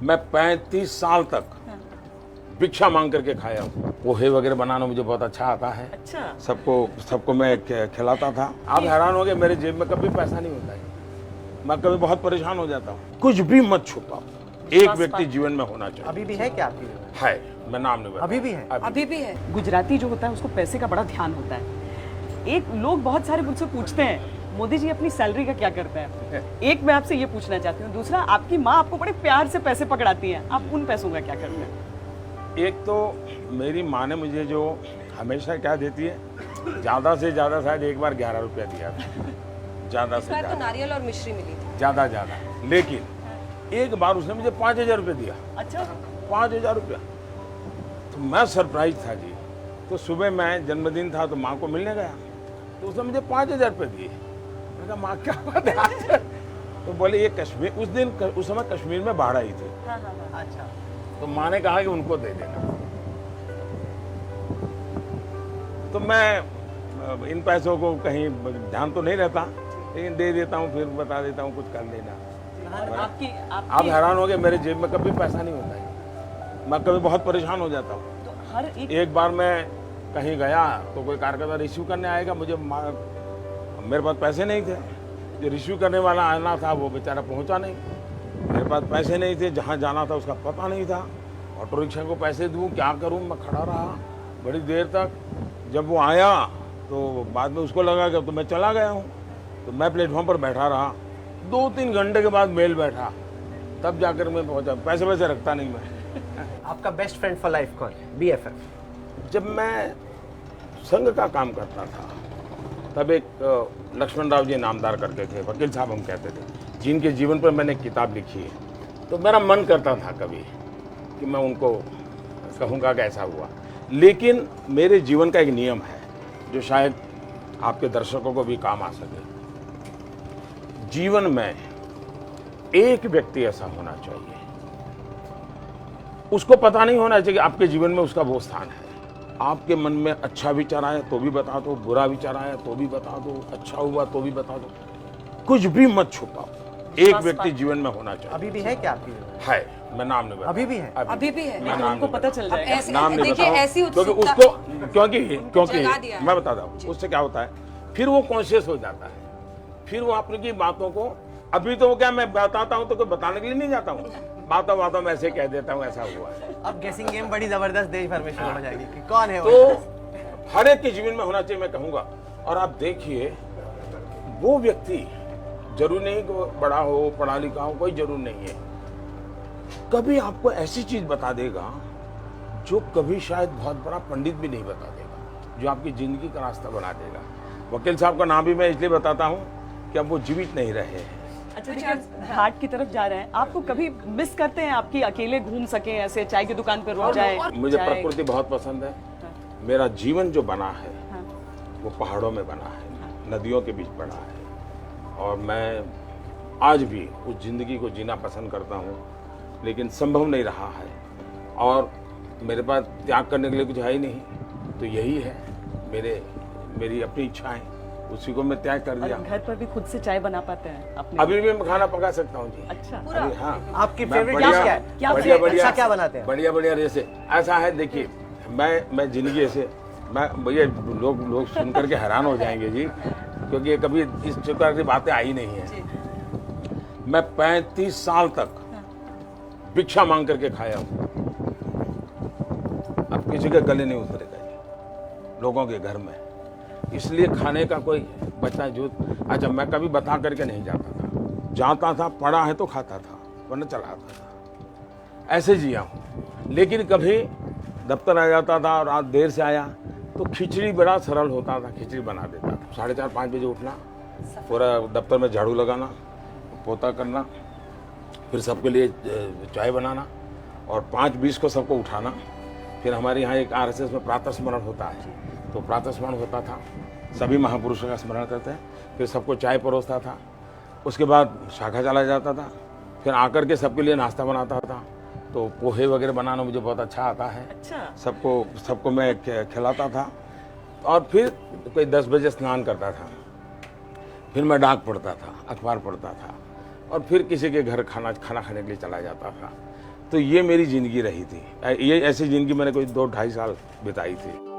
मैं 35 साल तक भिक्षा मांग करके खाया हूँ। पोहे वगैरह बनाना मुझे बहुत अच्छा आता है। अच्छा। सबको मैं खिलाता था। आप हैरान हो गए, मेरे जेब में कभी पैसा नहीं होता है। मैं कभी बहुत परेशान हो जाता हूँ। कुछ भी मत छुपाओ, एक व्यक्ति जीवन में होना चाहिए। अभी भी है क्या आपकी? है, मैं नाम नहीं बताऊं। अभी भी है? अभी भी है। गुजराती जो होता है उसको पैसे का बड़ा ध्यान होता है। एक लोग बहुत सारे मुझसे पूछते हैं मोदी जी अपनी सैलरी का क्या करते हैं। एक मैं आपसे ये पूछना चाहती हूँ, दूसरा आपकी माँ आपको बड़े प्यार से पैसे पकड़ाती है, आप उन पैसों का क्या करते हैं? एक तो मेरी माँ ने मुझे जो हमेशा क्या देती है, ज्यादा से ज्यादा शायद एक बार 11 रुपया दिया था, ज्यादा से ज्यादा। तो नारियल और मिश्री मिली थी। ज्यादा। लेकिन एक बार उसने मुझे 5000 रुपये दिया। अच्छा। 5000 रुपया, तो मैं सरप्राइज था जी। तो सुबह मैं जन्मदिन था तो माँ को मिलने गया, तो उसने मुझे 5000 रुपये दिए। मैंने कहा माँ क्या बात है? तो बोले ये कश्मीर, उस समय कश्मीर में बाढ़ आई थी। अच्छा। तो माँ ने कहा कि उनको दे देना। तो मैं इन पैसों को कहीं ध्यान तो नहीं रहता, लेकिन दे देता हूँ, फिर बता देता हूँ कुछ कर लेना। आप हैरान हो गए, मेरे जेब में कभी पैसा नहीं होता है। मैं कभी बहुत परेशान हो जाता हूँ। तो हर एक बार मैं कहीं गया तो कोई कार्यकर्ता रिसीव करने आएगा, मेरे पास पैसे नहीं थे। जो रिसीव करने वाला आना था वो बेचारा पहुंचा नहीं। मेरे पास पैसे नहीं थे, जहाँ जाना था उसका पता नहीं था। ऑटो रिक्शा को पैसे दूँ, क्या करूँ? मैं खड़ा रहा बड़ी देर तक। जब वो आया तो बाद में उसको लगा कि तो मैं चला गया हूँ, तो मैं प्लेटफॉर्म पर बैठा रहा। 2-3 घंटे के बाद मेल बैठा, तब जाकर मैं पहुंचा। पैसे वैसे रखता नहीं मैं। आपका बेस्ट फ्रेंड फॉर लाइफ कौन है? BFF? जब मैं संघ का काम करता था तब एक लक्ष्मण राव जी नामदार करके थे, वकील साहब हम कहते थे, जिनके जीवन पर मैंने एक किताब लिखी है। तो मेरा मन करता था कभी कि मैं उनको कहूँगा कि ऐसा हुआ। लेकिन मेरे जीवन का एक नियम है जो शायद आपके दर्शकों को भी काम आ सके। जीवन में एक व्यक्ति ऐसा होना चाहिए, उसको पता नहीं होना चाहिए कि आपके जीवन में उसका वो स्थान है। आपके मन में अच्छा विचार आया तो भी बता दो, बुरा विचार आया तो भी बता दो, अच्छा हुआ तो भी बता दो। कुछ भी मत छुपाओ, एक व्यक्ति जीवन में होना चाहिए। अभी भी है क्या आपकी? है, मैं नाम नहीं बताऊं। अभी भी है? अभी भी है। मैं नाम उनको नहीं पता बताऊं। चल जाएगा। नाम नहीं देखिए, बताऊं, ऐसी क्योंकि उत्सुकता उसको क्योंकि जगा दिया है। मैं बताता हूँ उससे क्या होता है। फिर वो कॉन्शियस हो जाता है, फिर वो अपनी बातों को, अभी तो क्या मैं बताता हूँ तो कोई बताने के लिए नहीं जाता हूँ, बातों में ऐसे कह देता हूँ ऐसा हुआ है। अब गेसिंग गेम बड़ी जबरदस्त देश भर में शुरू हो जाएगी कि कौन है वो। तो हर एक के जीवन में होना चाहिए, मैं कहूँगा। और आप देखिए, वो व्यक्ति जरूरी नहीं कि वो बड़ा हो, पढ़ा लिखा हो, कोई जरूर नहीं है। कभी आपको ऐसी चीज बता देगा जो कभी शायद बहुत बड़ा पंडित भी नहीं बता देगा, जो आपकी जिंदगी का रास्ता बना देगा। वकील साहब का नाम भी मैं इसलिए बताता हूँ कि अब वो जीवित नहीं रहे हैं। अच्छा, देखिए घाट की तरफ जा रहे हैं, आपको कभी मिस करते हैं आपकी अकेले घूम सके, ऐसे चाय की दुकान पर रुक जाए? मुझे प्रकृति बहुत पसंद है। मेरा जीवन जो बना है हाँ। वो पहाड़ों में बना है, नदियों के बीच बना है, और मैं आज भी उस जिंदगी को जीना पसंद करता हूँ, लेकिन संभव नहीं रहा है। और मेरे पास त्याग करने के लिए कुछ है ही नहीं, तो यही है मेरी अपनी इच्छाएं, उसी को मैं त्याग कर दिया। घर पर भी खुद से चाय बना पाते हैं अपने? अभी भी मैं खाना पका सकता हूँ जी। अच्छा। अभी, हाँ। आपकी मैं फेवरेट डिश क्या है? बढ़िया क्या बनाते हैं? बढ़िया रेसे ऐसा है। देखिए, मैं जिंदगी से भैया लोग सुन करके हैरान हो जाएंगे जी, क्योंकि ये कभी इस प्रकार की बातें आई नहीं है। मैं 35 साल तक भिक्षा मांग करके खाया हूँ। अब किसी के गले नहीं उतरेगा ये, लोगों के घर में। इसलिए खाने का कोई बचा जो, अच्छा मैं कभी बता करके नहीं जाता था, पढ़ा है तो खाता था, वरना चला आता था, ऐसे जिया हूँ। लेकिन कभी दफ्तर आ जाता था और रात देर से आया तो खिचड़ी बड़ा सरल होता था, खिचड़ी बना देता था। 4:30-5 बजे उठना, पूरा दफ्तर में झाड़ू लगाना, पोता करना, फिर सबके लिए चाय बनाना, और 5:20 को सबको उठाना। फिर हमारे यहाँ एक RSS में प्रातः स्मरण होता है, तो प्रातः स्मरण होता था, सभी महापुरुषों का स्मरण करते हैं। फिर सबको चाय परोसता था, उसके बाद शाखा चला जाता था, फिर आकर के सबके लिए नाश्ता बनाता था। तो पोहे वगैरह बनाना मुझे बहुत अच्छा आता है। अच्छा। सबको मैं खिलाता था। और फिर कोई 10 बजे स्नान करता था, फिर मैं डाक पढ़ता था, अखबार पढ़ता था, और फिर किसी के घर खाना खाने के लिए चला जाता था। तो ये मेरी ज़िंदगी रही थी। ये ऐसी ज़िंदगी मैंने कोई 2-2.5 साल बिताई थी।